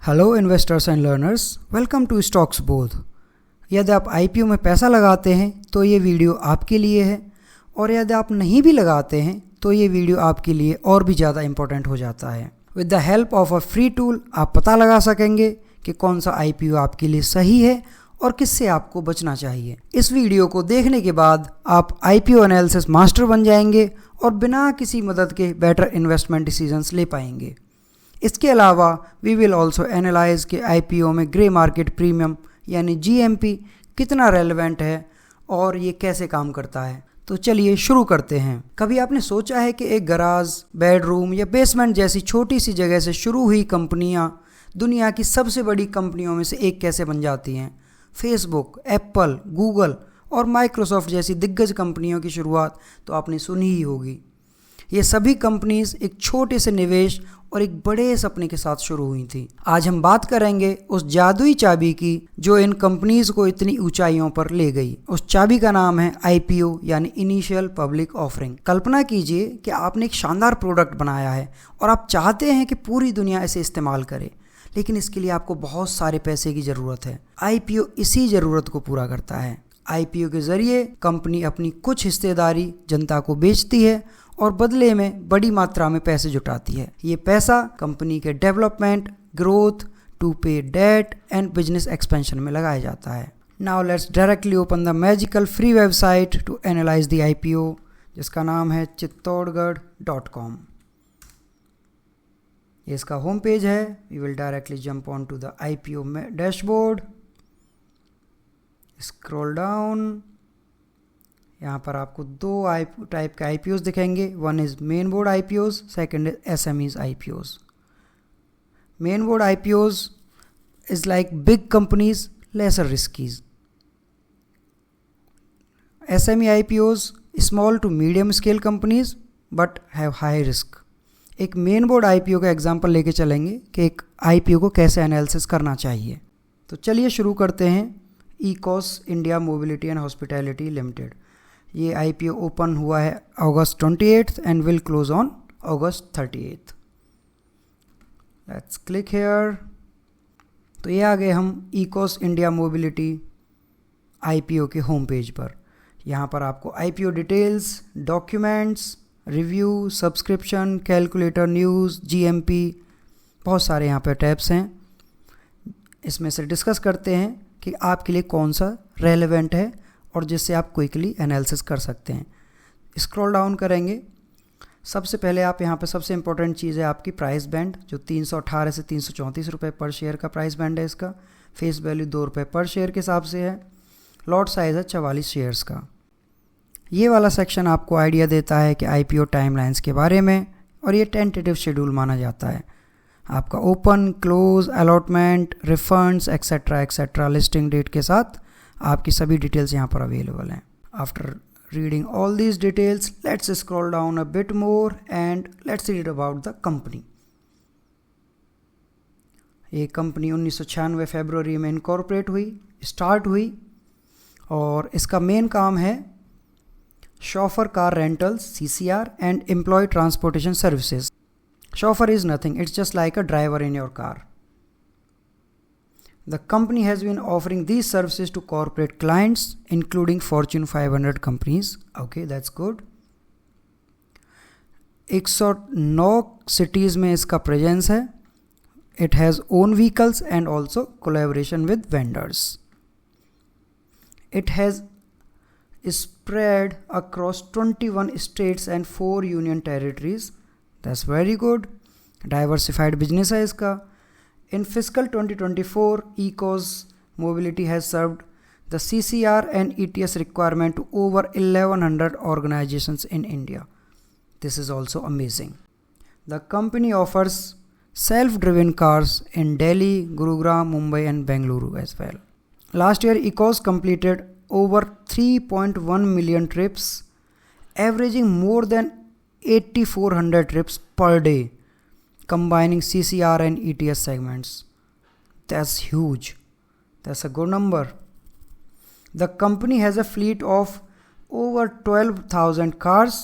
Hello investors and learners, welcome to Stocks Bodh. यदि आप IPO में पैसा लगाते हैं तो ये वीडियो आपके लिए है, और यदि आप नहीं भी लगाते हैं तो ये वीडियो आपके लिए और भी ज़्यादा इम्पोर्टेंट हो जाता है। With the help of a free tool आप पता लगा सकेंगे कि कौन सा आईपीओ आपके लिए सही है और किससे आपको बचना चाहिए। इस वीडियो को देखने के बाद आप आईपीओ एनालिसिस मास्टर बन जाएंगे और बिना किसी मदद के बेटर इन्वेस्टमेंट डिसीजंस ले पाएंगे। इसके अलावा वी विल ऑल्सो एनालाइज कि आईपीओ में ग्रे मार्केट प्रीमियम यानी जीएमपी कितना रेलेवेंट है और ये कैसे काम करता है। तो चलिए शुरू करते हैं। कभी आपने सोचा है कि एक गराज, बेडरूम या बेसमेंट जैसी छोटी सी जगह से शुरू हुई कंपनियां दुनिया की सबसे बड़ी कंपनियों में से एक कैसे बन जाती हैं? फेसबुक, एप्पल, गूगल और माइक्रोसॉफ्ट जैसी दिग्गज कंपनियों की शुरुआत तो आपने सुनी ही होगी। ये सभी कंपनीज एक छोटे से निवेश और एक बड़े सपने के साथ शुरू हुई थी। आज हम बात करेंगे उस जादुई चाबी की जो इन कंपनीज को इतनी ऊंचाइयों पर ले गई। उस चाबी का नाम है आईपीओ यानी इनिशियल पब्लिक ऑफरिंग। कल्पना कीजिए कि आपने एक शानदार प्रोडक्ट बनाया है और आप चाहते हैं कि पूरी दुनिया इसे इस्तेमाल करे, लेकिन इसके लिए आपको बहुत सारे पैसे की ज़रूरत है। आईपीओ इसी ज़रूरत को पूरा करता है। आईपीओ के ज़रिए कंपनी अपनी कुछ हिस्सेदारी जनता को बेचती है और बदले में बड़ी मात्रा में पैसे जुटाती है। ये पैसा कंपनी के development, growth, to pay debt and business expansion में लगाया जाता है। Now let's directly open the magical free website to analyse the IPO, जिसका नाम है चित्तौड़गढ़.com। ये इसका होम पेज है। We will directly jump on to the IPO dashboard. Scroll down. यहाँ पर आपको दो टाइप के आईपीओज दिखेंगे। One is main board IPOs, second is SMEs IPOs. Main board IPOs is like big companies, lesser riskies. SME IPOs small to medium scale companies but have high risk. एक main board IPO का example लेके चलेंगे कि एक IPO को कैसे analysis करना चाहिए। तो चलिए शुरू करते हैं। Eeco India mobility and hospitality limited. ये आईपीओ ओपन हुआ है अगस्त 28 and will close on August 38। Let's click here. तो ये आ गए हम इकोस इंडिया मोबिलिटी आईपीओ के होम पेज पर। यहाँ पर आपको IPO details, documents, review, subscription, calculator, news, GMP, बहुत सारे यहाँ पर टैब्स हैं। इसमें से डिस्कस करते हैं कि आपके लिए कौन सा रेलेवेंट है और जिससे आप क्विकली एनालिसिस कर सकते हैं। स्क्रॉल डाउन करेंगे। सबसे पहले आप यहाँ पे सबसे इंपॉर्टेंट चीज़ है आपकी प्राइस बैंड, जो 318 से 334 रुपये पर शेयर का प्राइस बैंड है। इसका फेस वैल्यू 2 रुपये पर शेयर के हिसाब से है। लॉट साइज़ है 44 शेयर्स का। ये वाला सेक्शन आपको आइडिया देता है कि आईपीओ टाइमलाइंस के बारे में, और ये टेंटेटिव शेड्यूल माना जाता है। आपका open, close, allotment, refunds etcetera etcetera listing date के साथ आपकी सभी डिटेल्स यहाँ पर अवेलेबल हैं। After reading all these details, let's scroll down a bit more and let's read about the company. ये कंपनी 1996 फरवरी में इनकॉर्पोरेट हुई, स्टार्ट हुई, और इसका मेन काम है chauffeur car rentals (CCR) and employ transportation services. Chauffeur is nothing, it's just like a driver in your car. The company has been offering these services to corporate clients, including Fortune 500 companies. Okay, that's good. 109 cities में इसका presence है. It has own vehicles and also collaboration with vendors. It has spread across 21 states and 4 union territories. That's very good. Diversified business है इसका. In fiscal 2024, Ecos Mobility has served the CCR and ETS requirement to over 1100 organizations in India. This is also amazing. The company offers self-driven cars in Delhi, Gurugram, Mumbai and Bengaluru as well. Last year, Ecos completed over 3.1 million trips, averaging more than 8,400 trips per day, combining CCR and ETS segments. That's huge. That's a good number. The company has a fleet of over 12,000 cars,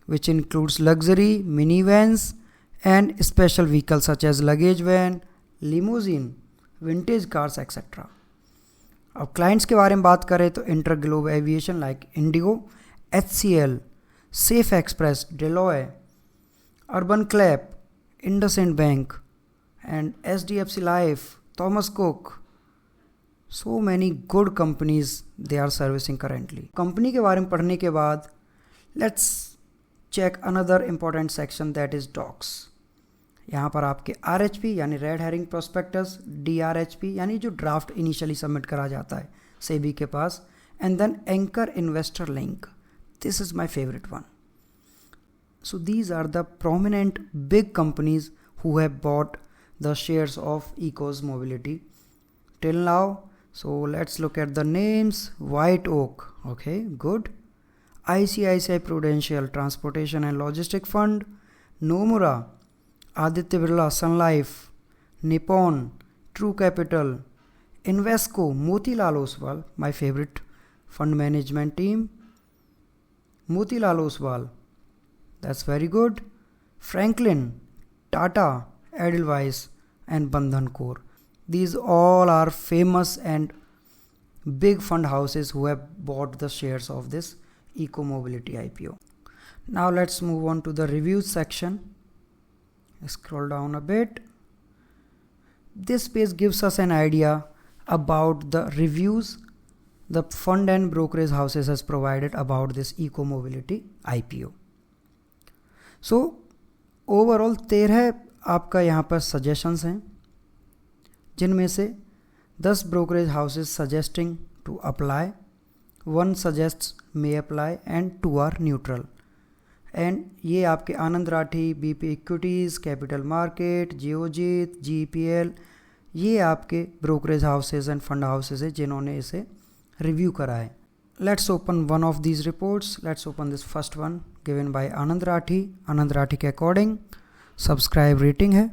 which includes luxury, minivans, and special vehicles such as luggage van, limousine, vintage cars etcetera. अब clients के बारे में बात करें तो InterGlobe aviation like IndiGo, HCL, safe express, Deloitte, urban clap, IndusInd bank and SDFC life, Thomas Cook, so many good companies they are servicing currently। Company के बारे में पढ़ने के बाद let's check another important section that is docs। यहाँ पर आपके RHP यानी रेड हेरिंग प्रोस्पेक्टस, DRHP यानी जो ड्राफ्ट इनिशियली सबमिट करा जाता है सेबी के पास, and then anchor investor link, this is my favourite one. So these are the prominent big companies who have bought the shares of Ecos Mobility till now। So let's look at the names. White Oak, okay, good. ICICI Prudential Transportation and Logistic Fund, Nomura, Aditya Birla Sun Life, Nippon, True Capital, Invesco, Motilal Oswal, my favorite fund management team, Motilal Oswal, that's very good. Franklin, Tata, Edelweiss and Bandhan Core. These all are famous and big fund houses who have bought the shares of this Eco Mobility IPO. Now let's move on to the reviews section. Scroll down a bit. This page gives us an idea about the reviews the fund and brokerage houses has provided about this Eco Mobility IPO. So overall 13 आपका यहाँ पर suggestions हैं, जिनमें से 10 brokerage houses suggesting to apply, 1 suggests may apply and 2 are neutral. And ये आपके Anand Rathi, BP equities, capital market, Geojit, GPL, ये आपके brokerage houses and fund houses हैं जिन्होंने इसे रिव्यू करा है। Let's open one of these reports. Let's open this first one given by Anand Rathi. Anand Rathi के अकॉर्डिंग सब्सक्राइब रेटिंग है,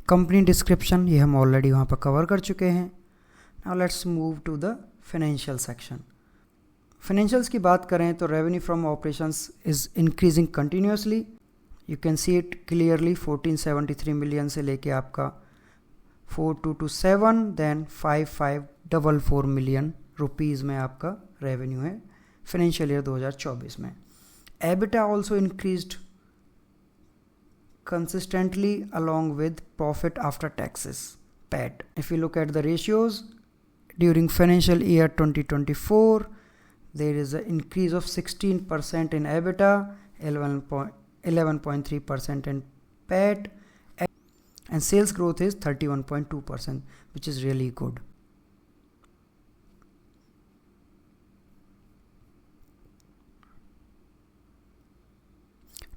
कंपनी डिस्क्रिप्शन ये हम ऑलरेडी वहाँ पर कवर कर चुके हैं। Now let's move to the financial section. Financials की बात करें तो revenue from operations is increasing continuously, you can see it clearly. 1473 million से लेके आपका 4227 देन 5544 मिलियन रुपीज़ में आपका रेवेन्यू है फाइनेंशियल ईयर 2024 में। EBITDA also increased consistently along with profit after taxes, PAT। If you look at the ratios during financial year 2024, there is an increase of 16% in EBITDA, 11.3% in PAT, and sales growth is 31.2%, which is really good.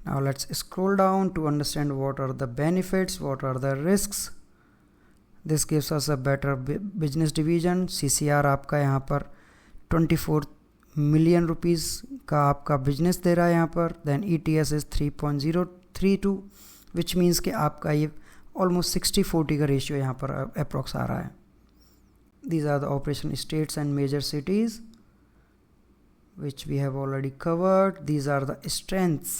Now let's scroll down to understand what are the benefits, what are the risks. This gives us a better business division। CCR आपका यहाँ पर 24 million rupees का आपका business दे रहा है यहाँ पर। Then ETS is 3.032, which means कि आपका ये ऑलमोस्ट 60-40 का रेशियो यहाँ पर अप्रॉक्स आ रहा है। These are the operation states and major cities which we have already covered. These are the strengths.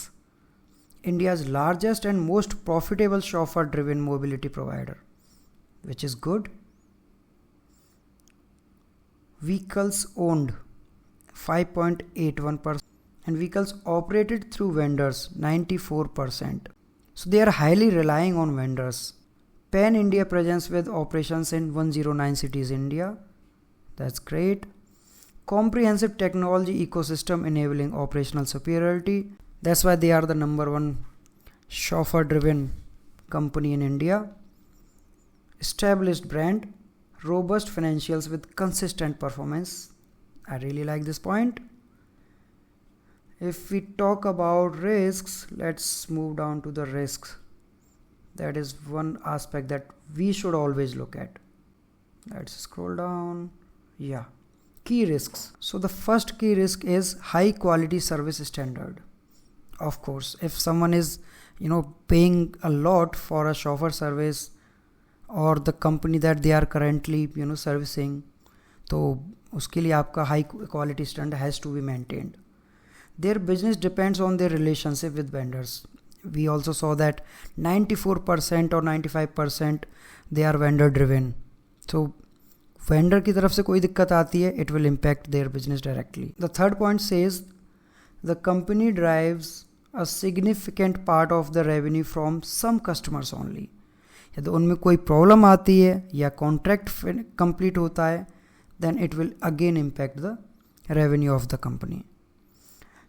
India's largest and most profitable chauffeur driven mobility provider, which is good. Vehicles owned 5.81% and vehicles operated through vendors 94%. So they are highly relying on vendors. Pan India presence with operations in 109 cities in India, that's great. Comprehensive technology ecosystem enabling operational superiority, that's why they are the #1 chauffeur driven company in India. Established brand, robust financials with consistent performance, I really like this point. If we talk about risks, let's move down to the risks. That is one aspect that we should always look at. Let's scroll down. Yeah, key risks. So the first key risk is high quality service standard. Of course, if someone is paying a lot for a chauffeur service or the company that they are currently servicing, तो उसके लिए आपका high quality standard has to be maintained. Their business depends on their relationship with vendors we also saw that 94% or 95% they are vendor driven. So vendor की तरफ से कोई दिक्कत आती है, it will impact their business directly. The third point says the company drives a significant part of the revenue from some customers only. यदि उनमें कोई प्रॉब्लम आती है या कॉन्ट्रैक्ट कंप्लीट होता है, then it will again impact the revenue of the company.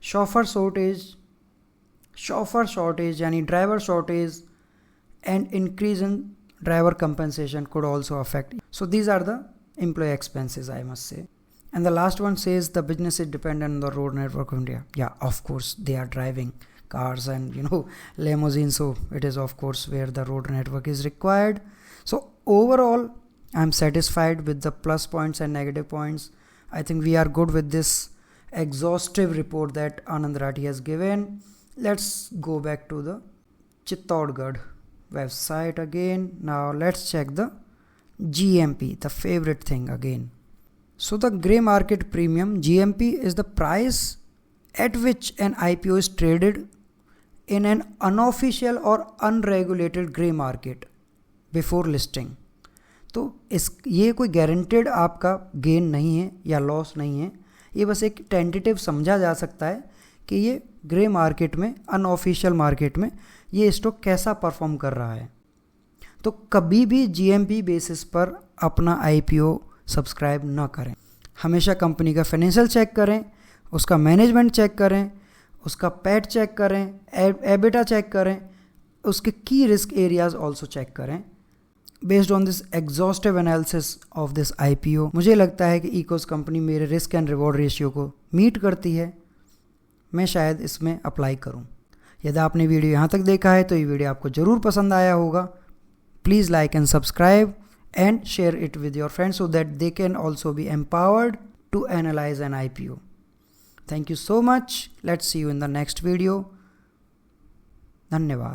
chauffeur shortage यानी driver shortage and increase in driver compensation could also affect. So these are the employee expenses, I must say. And the last one says the business is dependent on the road network of India. Yeah, of course they are driving cars and limousines, so it is of course where the road network is required. So overall I'm satisfied with the plus points and negative points. I think we are good with this exhaustive report that Anand Rathi has given. Let's go back to the Chittorgarh website again. Now let's check the GMP, the favorite thing again. So the grey market premium, GMP, is the price at which an IPO is traded in an unofficial or unregulated grey market before listing. तो ये कोई guaranteed आपका gain नहीं है या loss नहीं है, ये बस एक टेंटेटिव समझा जा सकता है कि ये ग्रे मार्केट में, अनऑफिशियल मार्केट में ये स्टॉक कैसा परफॉर्म कर रहा है. तो कभी भी जीएमपी बेसिस पर अपना आईपीओ सब्सक्राइब ना करें. हमेशा कंपनी का फाइनेंशियल चेक करें, उसका मैनेजमेंट चेक करें, उसका पैट चेक करें, एबिटा चेक करें, उसके की रिस्क एरियाज ऑल्सो चेक करें. Based on this exhaustive analysis of this IPO, मुझे लगता है कि इकोस कंपनी मेरे रिस्क एंड रिवॉर्ड रेशियो को मीट करती है. मैं शायद इसमें अप्लाई करूं. यदि आपने वीडियो यहाँ तक देखा है तो ये वीडियो आपको ज़रूर पसंद आया होगा. Please like and subscribe and share it with your friends so that they can also be empowered to analyze an IPO. Thank you so much. Let's see you in the next video. धन्यवाद.